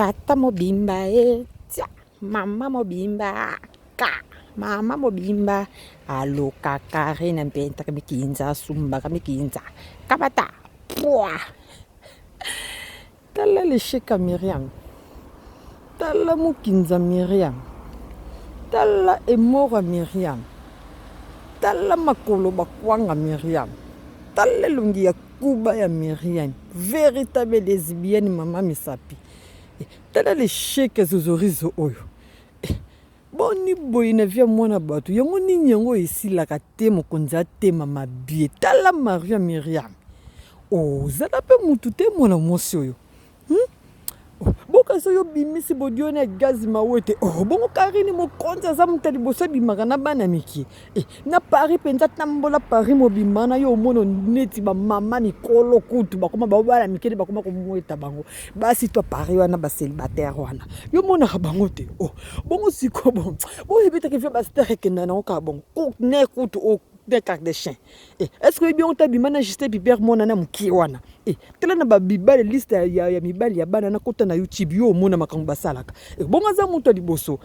Tata mobimba tia mama mobimba ka mama mobimba alo kakare na mpenta kamikinza sumba kamikinza kabata pwa tala le sheka Miriam tala mukinza Miriam tala emora Miriam tala makolo bakwanga Miriam tala lungi ya kuba ya Miriam véritable lesbienne mama misapi tala le sheke zozorizo oyo boni boyi na via mwana bato yango nini yango esilaka te mokonzi atema mabie tala Maria Miriam ozala mpe mutu te mwana mwasi oyo boka soyo bimisi bodione ya gazi mawete bongo karini mokonzi aza mutu liboso bimaka na bana miki na Paris penza tambola Paris mobimba na yo mono neti bamama mikolo kutu bakoma babala mikele bakoma komweta bango basi to Paris wana baselibatere wana yo monaka bango te bongo siko bon boyebetaka via bastere kenda na oka bongo ne kutu des cartes de chien est-ce que bien on t'a bimana juste biber mona na muki wana tela na babibale liste ya mibali ya bana na kota na YouTube yo mona makango basalaka bongo za mutu liboso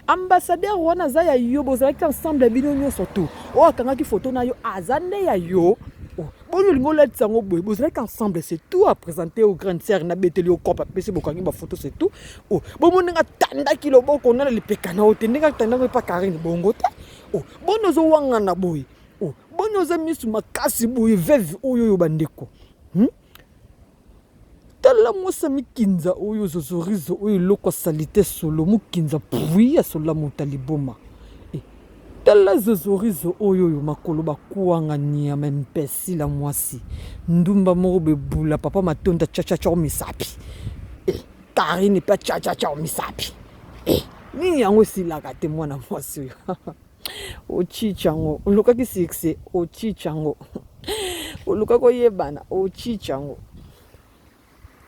ambassadeur wana za ya yo bozalaki ensemble bino nyonso tu akangaki photo na yo azande ya yo bongo lingo latisa ngo boye bozalaki ensemble c'est tout à présenter aux grandes sœurs na beteli au corps pese bokangi ba photo c'est tout bongo nga tanda kilo boko na lipeka na otende nga tanda ko pa Karine bongo te bono zo wanga na boye bono za misu makasi boye veve oyo bandeko tala mosa mikinza oyo zozorizo oyo loko salite solo mukinza puya sola mutaliboma tala zozorizo oyo makolo bakuanga niama mpesi la mwasi ndumba moko bebula papa matonda chachacha misapi Karine pa chachacha misapi nini yango silaka te mwana mwasi oyo ochichango olukaki sikse ochichango oluka koyebana ochichango